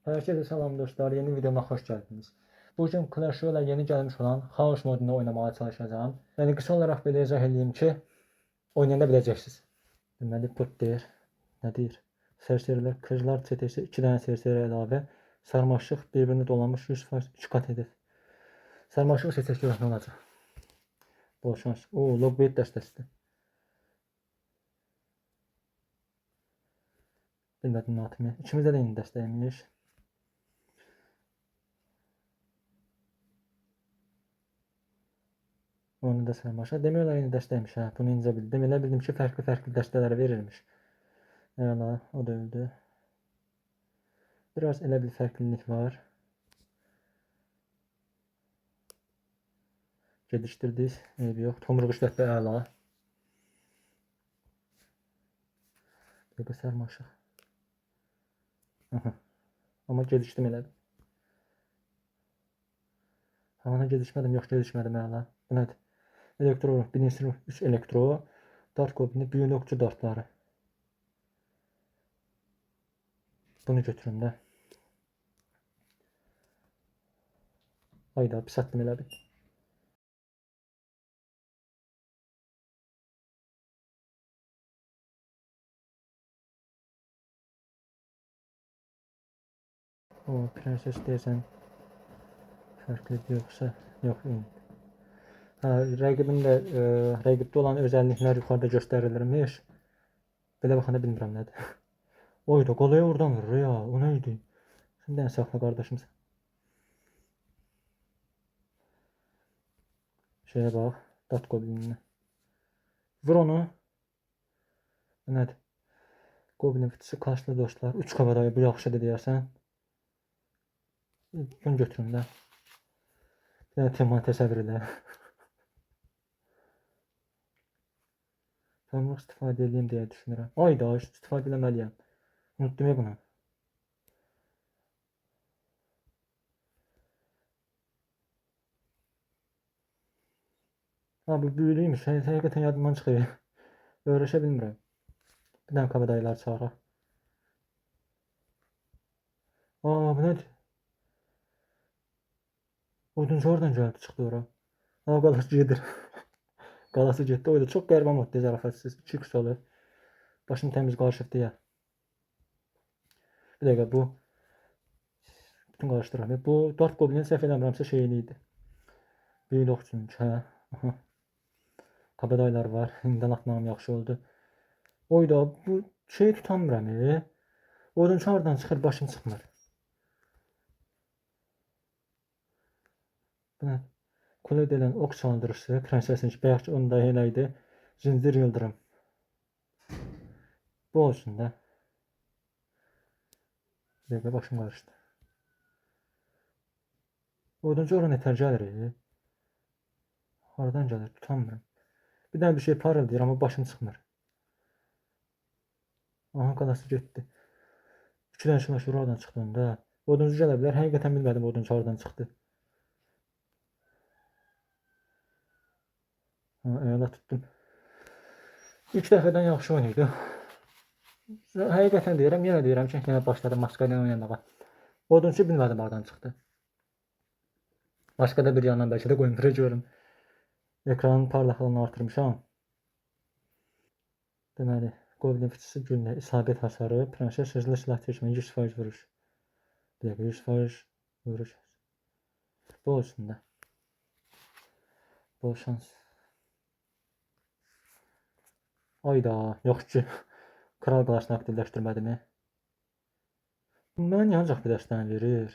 Herkese selam dostlar, yeni videoma hoş geldiniz. Bugün Clash Royale yeni gelmiş olan Xaos modunu oynamaya çalışacağım. Yani kısa olarak belə izah edeyim ki, oynayanda biləcəksiniz. Deməli, put deyir, nə deyir? Serseriler, kırlar çetesi 2 tane serseri əlavə, sarmaşıq birbirini dolanmış 100% 2 kat edir. Sarmaşıq seçək görək nə olacaq. Bol şans. Oo, Logbait dəstəsidir. Bilmədim nə atımı. İkimizdə də eyni dəstəymiş. Onu da sarmaşa. Demək olar eyni dəstəymiş ha. Bunu incə bildim. Elə bildim ki, fərqli dəstələrə verilmiş. Əla, o da öldü. Biraz elə bir fərqlilik var. Gedişdirdik. Eybi yox. Tomruq işlətdə əla. Dəqiqə sarmaşıq. Aha. Amma gedişdim elədim. Havana gedişmədim. Yox, gedişmədim əla. Bu nədir? Elektro, birinci 3 elektro. Dart qobini, büyülü okçu dartları. Bunu götürüm də. Hayda, pis atdım elə bir. O, prenses deyəsən fərqli yoxsa? Yox, eyni. Ha, rəqibin də, rəqibdə olan özəlliklər yuxarıda göstərilirmiş. Belə baxanda bilmirəm nədir. Oyda, qolaya oradan vurur ya, o neydi? Sən də saxla qardaşımsan. Şeye bak. Dat Goblin'ine. Vur onu. Nədir? Goblin fıtısı kaçlı dostlar. 3 kabadayı bu yaxşıdır deyərsən. Bunu götürün də. Bir dənə teman təsəvvür elə. Tamam, istifadə edeyim deyə düşünürəm. Ayda, istifadə eləməliyəm. Unutdum ya bunu. Ha, bu büyülüymüş. Həqiqətən yadımdan çıxıyor. Öyrəşə bilmirəm. Bir dənə kabadayılar çağıraq. Aa, bu nədir? Oduncu oradan gəldi, çıxdı ora. Aa, qalası gedir. Qalası getdi. Oyda çox qəribə modda, zarafatsız. 2x olur. Başım təmiz qarışıqdı ya. Bir dəqiqə, bu bütün qarışdırıram. Bu Dart Goblin səhv eləmirəmsə şeyli idi. Büyülü okçuymuş, hə. Aha. Kabadaylar var. İndidən atmağım yaxşı oldu. Oyda, bu şeyi tutamıram. Odunçu oradan çıxır, başım çıxmır. Bu nə? Kule edən ok saldırısı. Prensesin ki, bayaq ki, onda elə idi. Zincir yıldırım. Bu olsun da. Bir dəqiqə, başım qarışdı. Oduncu ora nətər gəlir? Haradan gəlir? Tutamıram. Bir dənə bir şey parıldayır, amma başım çıxmır. Aha, qalası getdi. 2 dənə şınaş oradan çıxdı onda. Oduncu gələ bilər. Həqiqətən bilmədim oduncu oradan çıxdı. Ha, elə tutdum. İlk dəfədən yaxşı oynaydı. Həqiqətən deyirəm, yenə deyirəm ki, yenə başladım maska ilə oynamağa. Odunçu bilmədim oradan çıxdı. Başqa da bir yandan bəlkə də qoyum görüm. Ekranın parlaqlığını artırmışam. Deməli, Goblin fıçısı güllə, isabət hasarı, prenses hızlı silah çəkmə, 100% vuruş. Bir dəqiqə, 100% vuruş. Bu olsun da. Bol şans. Ayda, yox ki, kral qalasını aktivləşdirmədim. Mənə niyə ancaq bir dəstəni verir?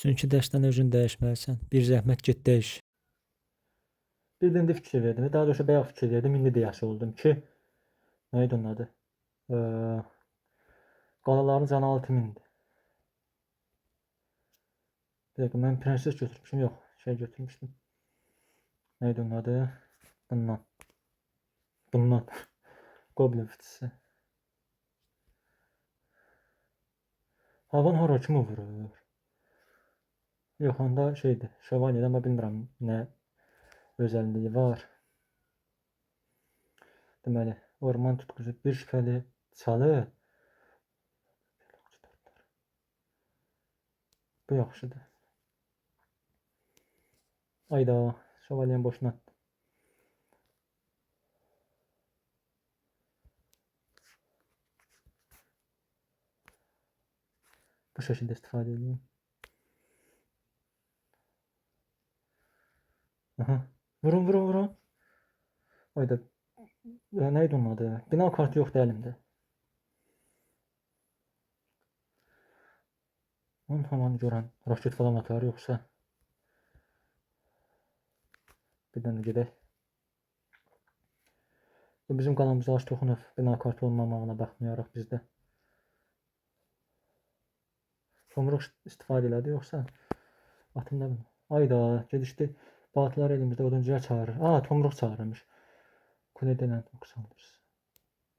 Çünki dəstəni özün dəyişməlisən. Bir zəhmət get dəyiş. Bir də indi fikir verdim. Daha doğrusu bayaq fikir verdim. İndi deyəsi oldum ki, nə idi onun adı? Qalaların canı 6000'dir. Bir dakika, mən prenses götürmüşüm. Yox, şey götürmüşdüm. Nə idi onun adı? Bundan. Bundan. Goblin fıtısı. Havan hara kimi vurur? Yox, onda şeydir. Şövalyedə, amma bilmirəm nə özəlliyi var. Deməli, orman tutqucu bir şübhəli çalı. Bu yaxşıdır. Ayda, şövalyen boşuna attı. Bu şekilde istifadə edeyim. Aha. Vurun, vurun, vurun. Ayda. Neydi onun adı? Bina kartı yoxdur əlimdə. Onun haman görən roket falan atar yoxsa. Bir dənə gedək. Bizim qalanımıza az toxunub bina kartı olmamağına baxmayaraq bizdə. Tomruq istifadə elədi yoxsa atımda mı? Ayda gedişdi. Balıqlar elimizdə oduncuya çağırır. Aa, tomruq çağırırmış. Kulede nə oxusandır.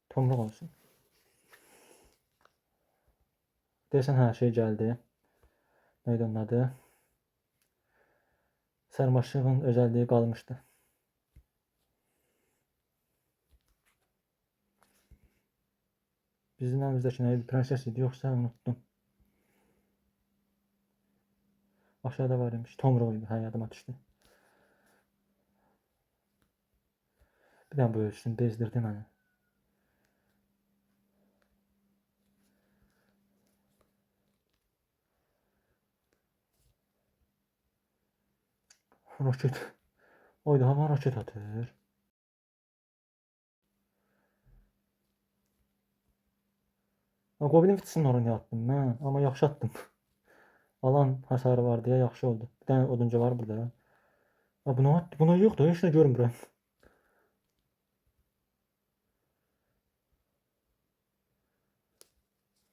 Tomruq olsun. Deyəsən hər şey gəldi. Neydi onun adı? Sarmaşığın özelliği qalmışdı. Bizim əlimizdə neydi? Prenses idi yoxsa unuttum. Aşağıda var imiş. Tomruq idi. Hə, yadıma düşdü. Bir dənə bu ölçüsünü bezdirdi məni. Roket. Oyda hava roket atır. Goblin Fitz'in oraya attım ben. Ama yaxşı attım. Alan hasarı var diye yaxşı oldu. Bir tane oduncu var burada. Ha, buna attı. Buna yok da hiç ne görmürəm.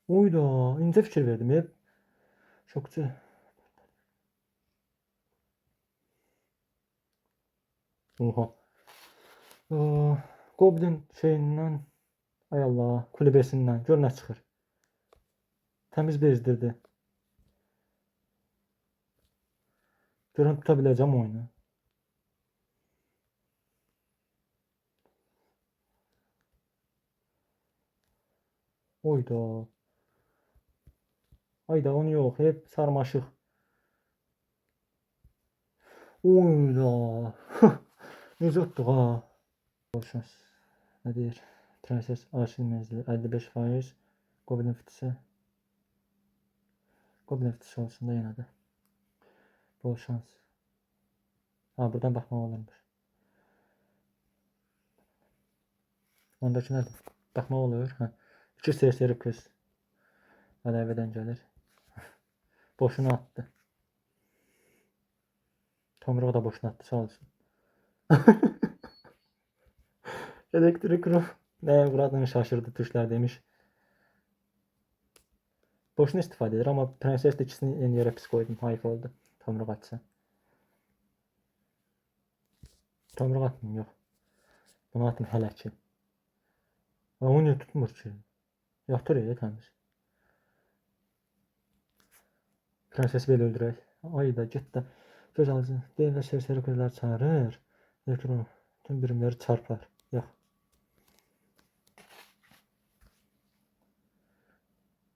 Oyda incə fikir verdim. Hep şokçu. Oha. Goblin şeyindən, ay Allah, kulübesindən gör nə çıxır. Təmiz bezdirdi. Görən tuta biləcəm oyunu. Oyda. Ayda onu yok. Hep sarmaşıq. Oyda. Necə atdıq ha? Boşans. Nə deyir? Prenses arşiv menzili 55%. Goblin Fitz'e. Goblin Fitz olsun da yine de. Bol şans. Ha, buradan bakma olurmuş. Ondaki nədir? Baxmaq olur. Hə. 2 serseri kız. Ədəvədən gəlir. Boşuna attı. Tomruq da boşuna attı, sağ olsun. Elektrik ruh. Nəyə uğradığını şaşırdı, tuşlar demiş. Boşuna istifadə edir, amma prenses də ikisini eyni yerə pis qoydum. Hayf oldu. Tomruq atsa. Tomruq atmayım, yox. Bunu atım hələ ki. O niyə tutmur ki? Yatır ya təmiz. Prensesi belə öldürək. Ay da get də. Göz alıcı. Dev və serseri qızlar çağırır. Elektron tüm birimləri çarpar. Yox.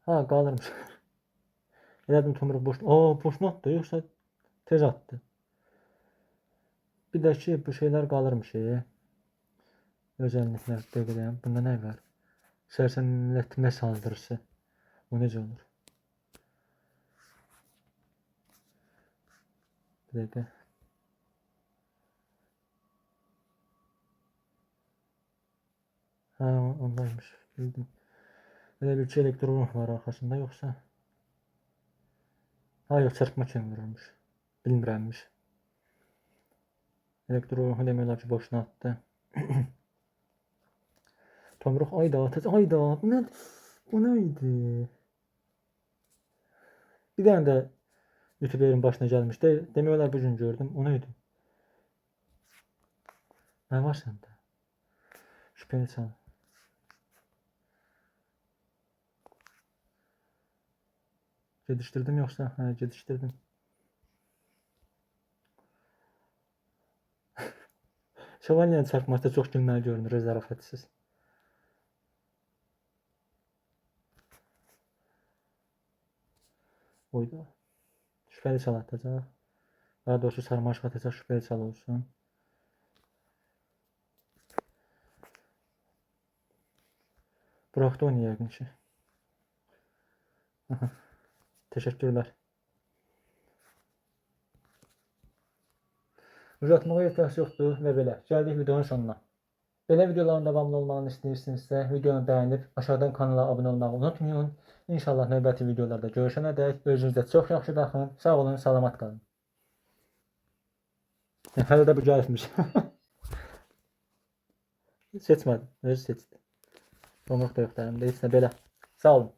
Ha, qalırmış. Elədim tomruq boş. Aa, boşuna atdı, yoxsa tez atdı. Bir də ki, bu şeylər qalırmış. Özelliklər deqləyəm. Bunda nə var? Sərsəmlətmə saldırısı. O necə olur? Bir dəqiqə. Ha, ondaymış. Bildim. Elə bir ki, elektron var arxasında, yoxsa? Ha, yox, çarpma kimi vurulmuş. Bilmirəmmiş. Elektron demək olar ki, boşuna atdı. Tomruq ayda atacaq. Ayda. Bu nə idi? Bir dənə də YouTube'un başına gəlmişdi. Demək olar bu gün gördüm. O nə idi? Nə var səndə? Şübhəni çal. Gedişdirdim yoxsa? Hə, gedişdirdim. Şövalyenin çarpması çox gülməli görünür, zərafətsiz. Oyda. şübhəli çal atacaq. Daha doğrusu sarmaşıq atacaq, şübhəli çal olsun. Buraxdı onu yəqin ki. Təşəkkürlər. Uzatmağa ehtiyac yoxdur və belə. Gəldik videonun sonuna. Belə videoların davamlı olmağını istəyirsinizsə, videonu bəyənib aşağıdan kanala abunə olmağı unutmayın. İnşallah növbəti videolarda görüşənədək özünüzə çox yaxşı baxın. Sağ olun, salamat qalın. Hələ də bu gəlmiş. Seçmədim, özü seçdi. Olmaq da yoxdur əlimdə, heç nə belə. Sağ olun.